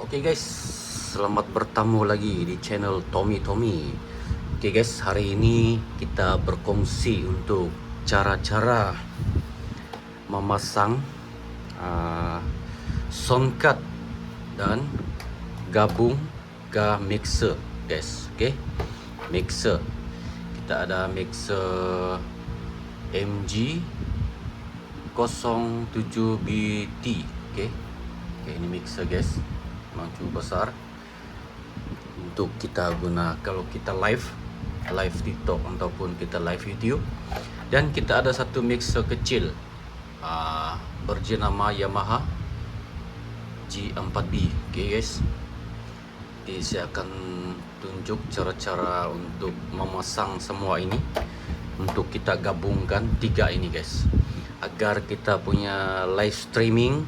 Oke guys, selamat bertemu lagi di channel Tommy. Oke guys, hari ini kita berkongsi untuk cara-cara memasang uh, sound card dan gabung ke mixer guys. Oke, mixer kita ada mixer MG 07BT. Oke, ini mixer guys, memang cukup besar untuk kita guna kalau kita live TikTok ataupun kita live YouTube. Dan kita ada satu mixer kecil bernama Yamaha G4B. Oke guys, jadi saya akan tunjuk cara-cara untuk memasang semua ini, untuk kita gabungkan tiga ini guys, agar kita punya live streaming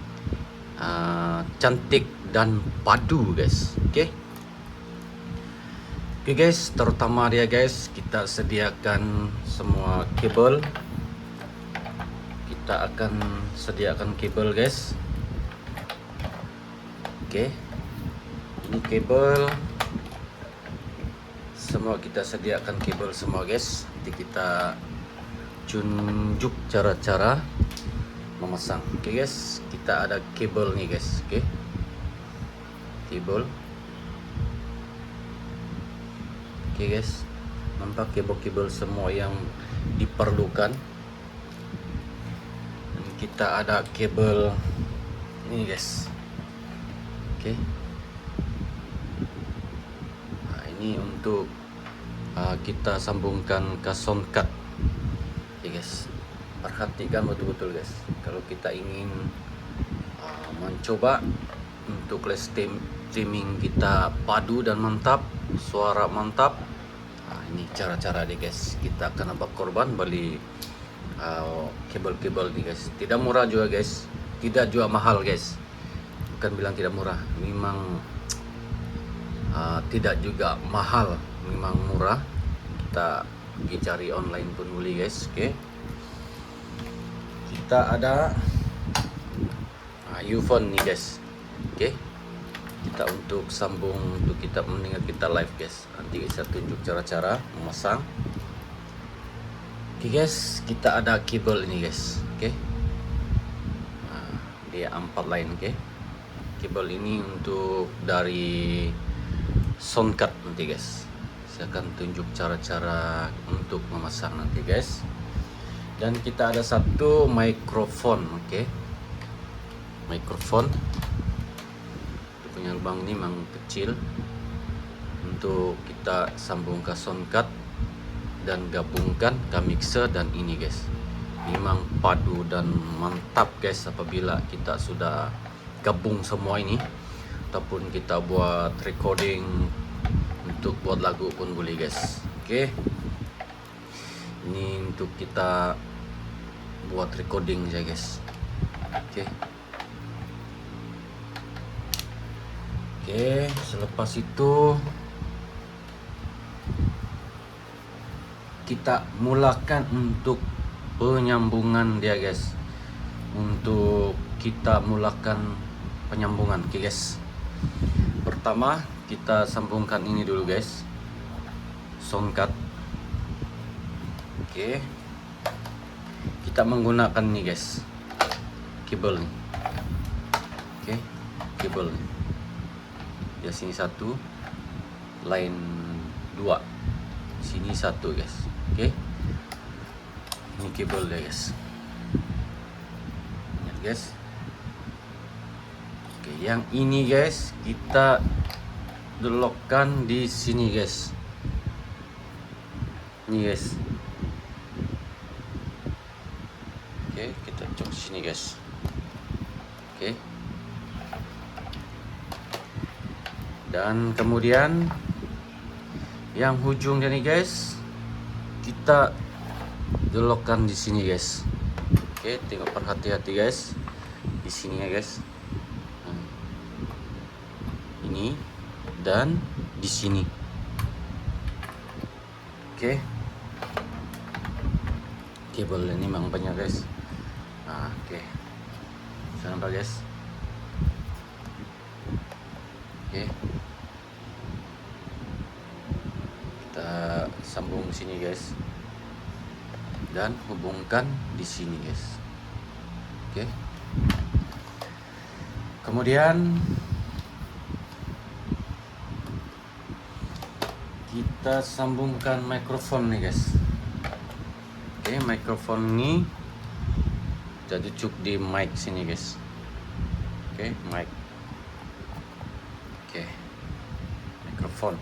cantik dan padu guys. Oke guys, terutama dia guys, kita sediakan semua kabel. Kita akan sediakan kabel guys. Oke, ini kabel semua, kita sediakan kabel semua guys. Nanti kita tunjuk cara-cara memasang. Oke guys, kita ada kabel nih guys. Oke, kabel. Oke guys, nampak kabel-kabel semua yang diperlukan. Dan kita ada kabel ini guys. Oke, nah, ini untuk kita sambungkan ke sound card. Oke guys, perhatikan betul-betul guys, kalau kita ingin mencoba untuk live streaming kita padu dan mantap, suara mantap, ini cara-cara deh guys. Kita akan berkorban beli kabel-kabel nih guys. Tidak murah juga guys, tidak juga mahal guys. Bukan bilang tidak murah, memang tidak juga mahal, memang murah. Kita pergi cari online pun boleh guys. Oke, kita ada earphone nih guys. Oke, kita untuk sambung, untuk kita mendengar kita live guys. Nanti saya tunjuk cara-cara memasang. Oke guys, kita ada kabel ini guys. Oke, dia 4 line. Oke, kabel ini untuk dari sound card nanti guys. Saya akan tunjuk cara-cara untuk memasang nanti guys. Dan kita ada satu mikrofon. Oke, mikrofon punya lubang ini memang kecil, untuk kita sambung ke sound card dan gabungkan ke mixer. Dan ini guys, memang padu dan mantap guys apabila kita sudah gabung semua ini, ataupun kita buat recording untuk buat lagu pun boleh guys. Oke, ini untuk kita buat recording saja guys. Oke, selepas itu kita mulakan untuk penyambungan dia guys. Untuk kita mulakan penyambungan. Oke guys, pertama kita sambungkan ini dulu guys, sound card. Oke, kita menggunakan nih guys, kabel nih. Oke, kabel nih. Ya, sini satu, line 2, sini satu guys. Oke, ini kabel deh guys. Lihat guys. Oke, yang ini guys kita delokkan di sini guys. Ini guys. Oke, kita cok sini guys. Oke, dan kemudian yang ujung ini guys kita delokkan di sini guys. Oke, tengok, perhati-hati guys di sini ya guys. Ini dan di sini. Oke, kabel ini memang banyak guys. Oke, sampai guys. Oke, kita sambung sini guys, dan hubungkan di sini guys. Oke, kemudian kita sambungkan mikrofon nih guys. Oke, mikrofon ini kita tucuk di mic sini guys. Oke, mic. Oke, mikrofon.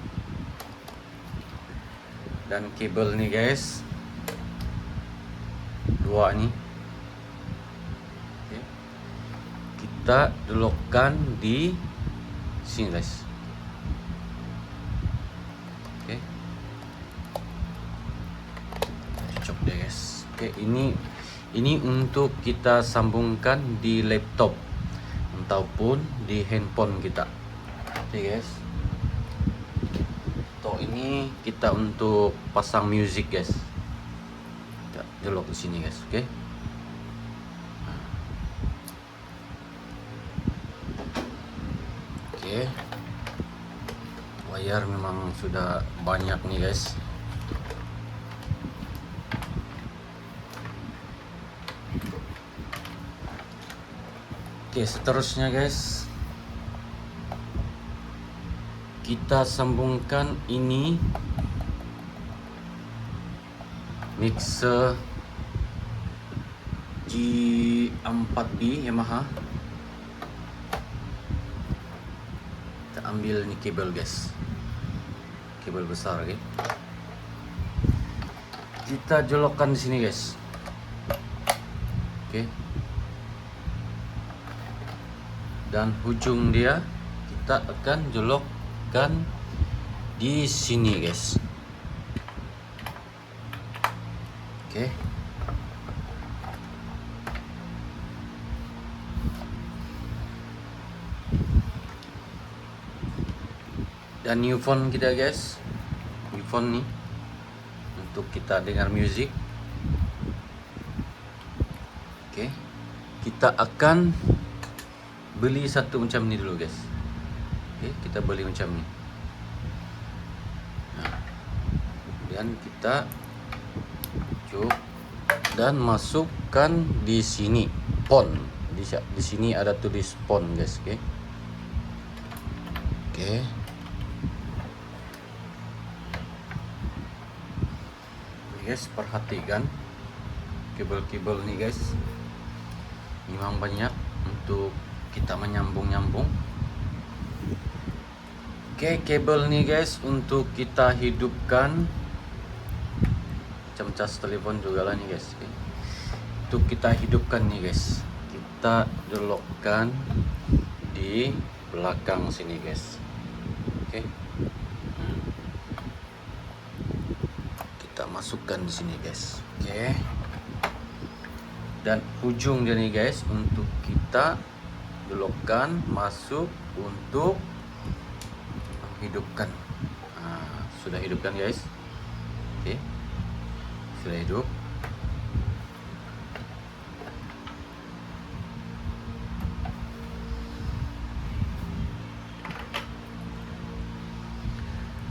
Dan kabel nih guys, dua nih. Oke, kita belokkan di sini guys. Oke, cocok deh guys. Oke, ini untuk kita sambungkan di laptop ataupun di handphone kita. Oke guys, ini kita untuk pasang music guys. Kita jolok di sini guys. Oke. Oke. Wire memang sudah banyak nih guys. Oke, seterusnya guys, kita sambungkan ini mixer G4B Yamaha. Kita ambil ini kabel guys, kabel besar, oke. Kita jolokkan di sini guys. Oke. Dan ujung dia kita akan jolokkan di sini guys. Oke. Dan earphone kita guys, earphone nih untuk kita dengar musik. Oke, kita akan beli satu macam ini dulu guys. Oke, kita beli macam ini. Nah, kemudian kita cuk dan masukkan di sini pon. Di sini ada tulis pon guys. Oke. Oke. Guys, perhatikan kabel-kabel nih guys, memang banyak untuk kita menyambung-nyambung. Oke, kabel nih guys untuk kita hidupkan, macam cas telepon juga lah nih guys. Oke. Untuk kita hidupkan nih guys, kita jolokkan di belakang sini guys. Oke. Kita masukkan di sini guys. Oke. Dan ujung dia nih guys untuk kita jolokkan masuk untuk menghidupkan. Nah, sudah hidupkan guys. Oke. Sudah hidup.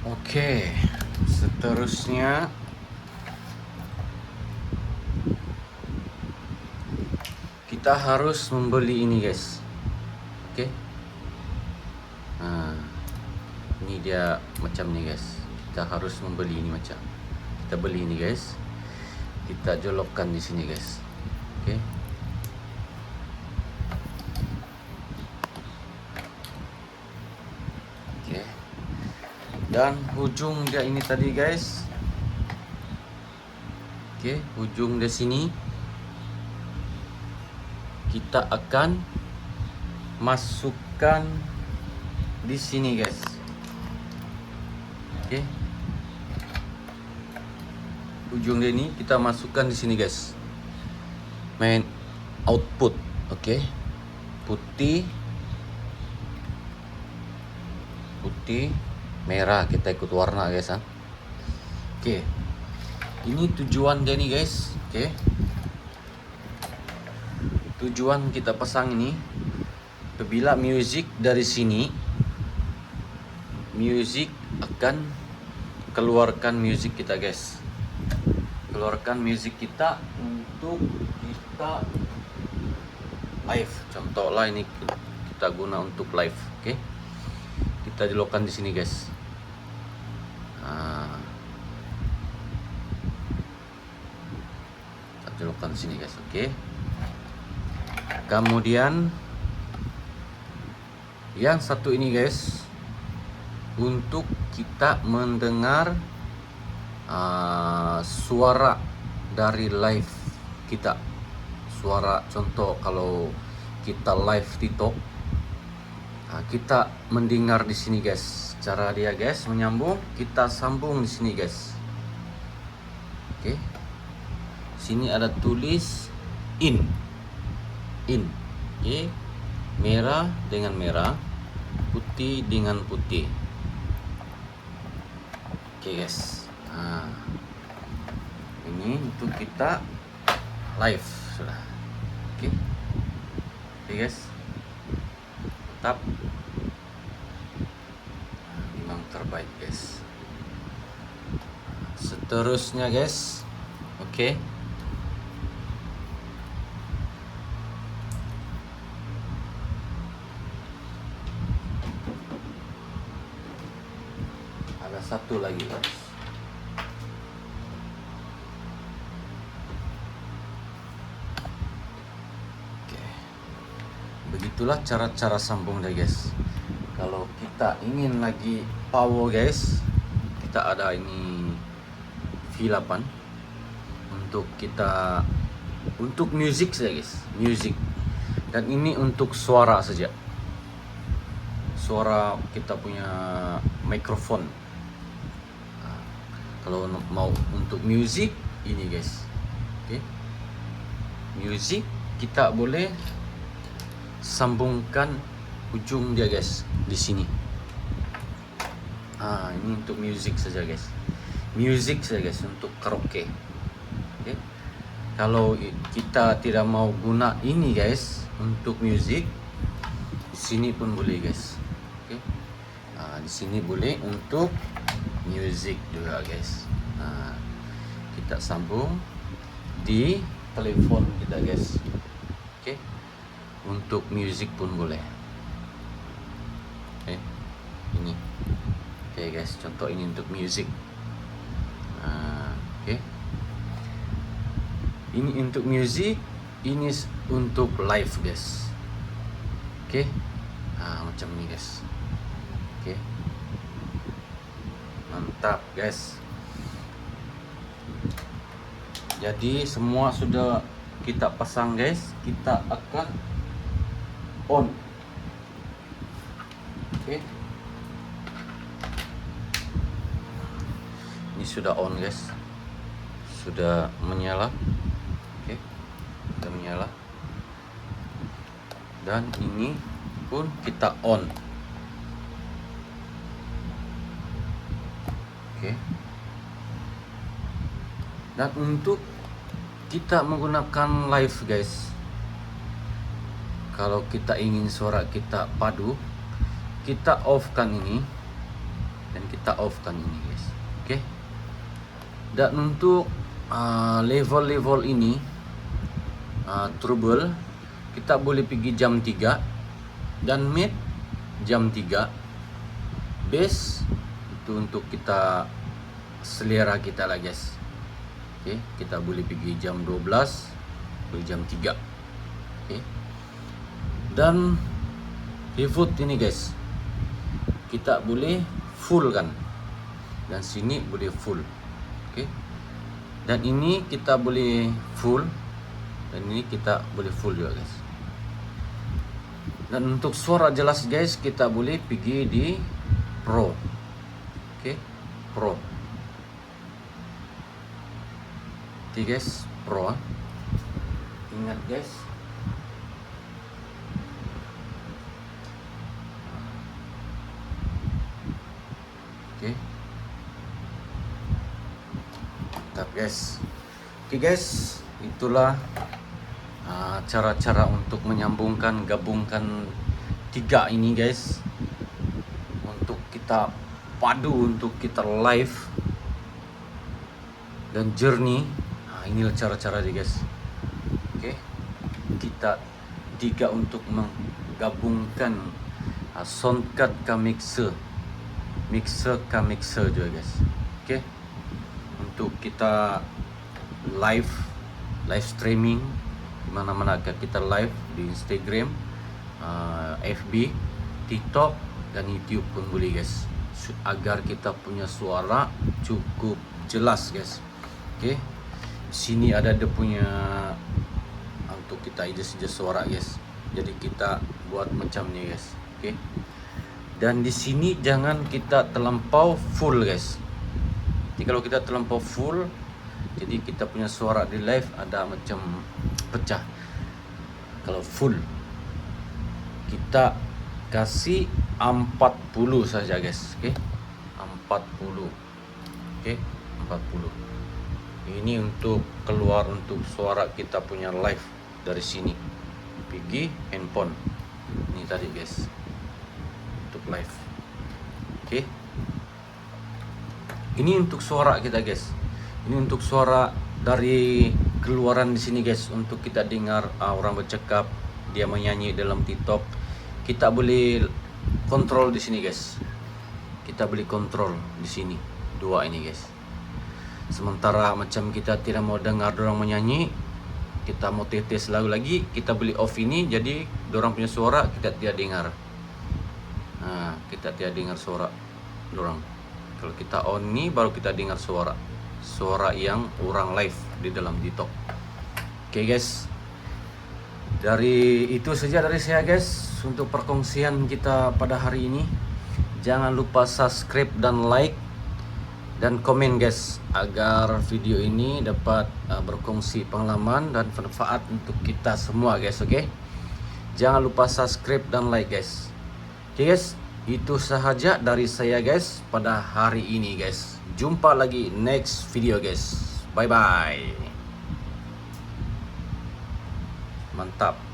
Oke, seterusnya kita harus membeli ini guys. Oke. Nah, ini dia macam nih guys. Kita harus membeli ini macam. Kita beli ini guys. Kita jolokkan di sini guys. Oke. Oke. Dan ujung dia ini tadi guys. Oke, ujung di sini kita akan masukkan di sini guys. Oke. Ujung ini kita masukkan di sini guys. Main output. Oke. Putih, merah, kita ikut warna guys. Oke. Ini tujuan dia nih guys. Oke. Tujuan kita pasang ini, apabila music dari sini music akan keluarkan music kita guys, keluarkan music kita untuk kita live. Contoh lah ini kita guna untuk live. Oke, kita dilokan di sini guys. Kita dilokan di sini guys. Oke, kemudian yang satu ini guys, untuk kita mendengar suara dari live kita. Suara, contoh kalau kita live TikTok, kita mendengar di sini guys. Cara dia guys menyambung, kita sambung di sini guys. Oke, sini ada tulis in. Oke, merah dengan merah, putih dengan putih. Oke guys, ini untuk kita live sudah. Oke guys, tetap memang terbaik guys. Seterusnya guys, oke. Ada satu lagi guys. Oke, begitulah cara-cara sambung deh guys. Kalau kita ingin lagi power guys, kita ada ini V8 untuk kita, untuk music saja guys, music. Dan ini untuk suara saja, suara kita punya mikrofon. Kalau mau untuk music ini guys, oke. Music kita boleh sambungkan ujung dia guys di sini. Ini untuk music saja guys, music saja guys, untuk karaoke. Oke. Kalau kita tidak mau guna ini guys untuk music, di sini pun boleh guys. Oke. Di sini boleh untuk music juga guys. Kita sambung di telepon kita guys. Oke, untuk music pun boleh. Oke, ini. Oke guys, contoh ini untuk music. Oke, ini untuk music, ini untuk live guys. Oke, macam ini guys. Oke, mantap guys. Jadi semua sudah kita pasang guys, kita akan on. Oke, ini sudah on guys, sudah menyala. Oke, sudah menyala, dan ini pun kita on. Oke, dan untuk kita menggunakan live guys, kalau kita ingin suara kita padu, kita off kan ini dan kita off kan ini guys. Oke, dan untuk level-level ini, treble kita boleh pergi jam 3, dan mid jam 3, bass itu untuk kita selera kita lah guys. Oke, kita boleh pergi jam 12, boleh jam 3. Oke, dan pivot ini guys, kita boleh full kan, dan sini boleh full. Oke, dan ini kita boleh full, dan ini kita boleh full juga guys. Dan untuk suara jelas guys, kita boleh pergi di Pro. Oke, Pro. Oke guys, Pro. Ingat guys, oke. Mantap guys. Oke guys, itulah cara-cara untuk menyambungkan, gabungkan tiga ini guys, untuk kita kita padu untuk kita live dan journey. Nah, inilah cara-cara dia guys. Oke, kita tiga untuk menggabungkan soundcard ke mixer ke mixer juga guys. Oke, untuk kita live streaming mana-mana kita live di Instagram, FB, TikTok dan YouTube pun boleh guys, agar kita punya suara cukup jelas guys. Oke, sini ada dia punya untuk kita adjust suara guys. Jadi kita buat macam ni guys. Oke, dan di sini jangan kita terlampau full guys. Jadi kalau kita terlampau full, jadi kita punya suara di live ada macam pecah. Kalau full kita kasih 40 saja guys. Oke, 40. Oke, 40. Ini untuk keluar untuk suara kita punya live dari sini pergi handphone. Ini tadi guys untuk live. Oke, ini untuk suara kita guys. Ini untuk suara dari keluaran di sini guys, untuk kita dengar orang bercakap, dia menyanyi dalam TikTok. Kita boleh kontrol di sini guys. Kita boleh kontrol di sini dua ini guys. Sementara macam kita tidak mau dengar orang menyanyi, kita mau tes lagu lagi, kita boleh off ini, jadi orang punya suara kita tidak dengar. Nah, kita tidak dengar suara orang. Kalau kita on ini baru kita dengar suara yang orang live di dalam TikTok. Oke guys, dari itu saja dari saya guys untuk perkongsian kita pada hari ini. Jangan lupa subscribe dan like dan komen guys, agar video ini dapat berkongsi pengalaman dan manfaat untuk kita semua guys. Oke, jangan lupa subscribe dan like guys. Oke guys, itu sahaja dari saya guys pada hari ini guys. Jumpa lagi next video guys. Bye bye. Mantap.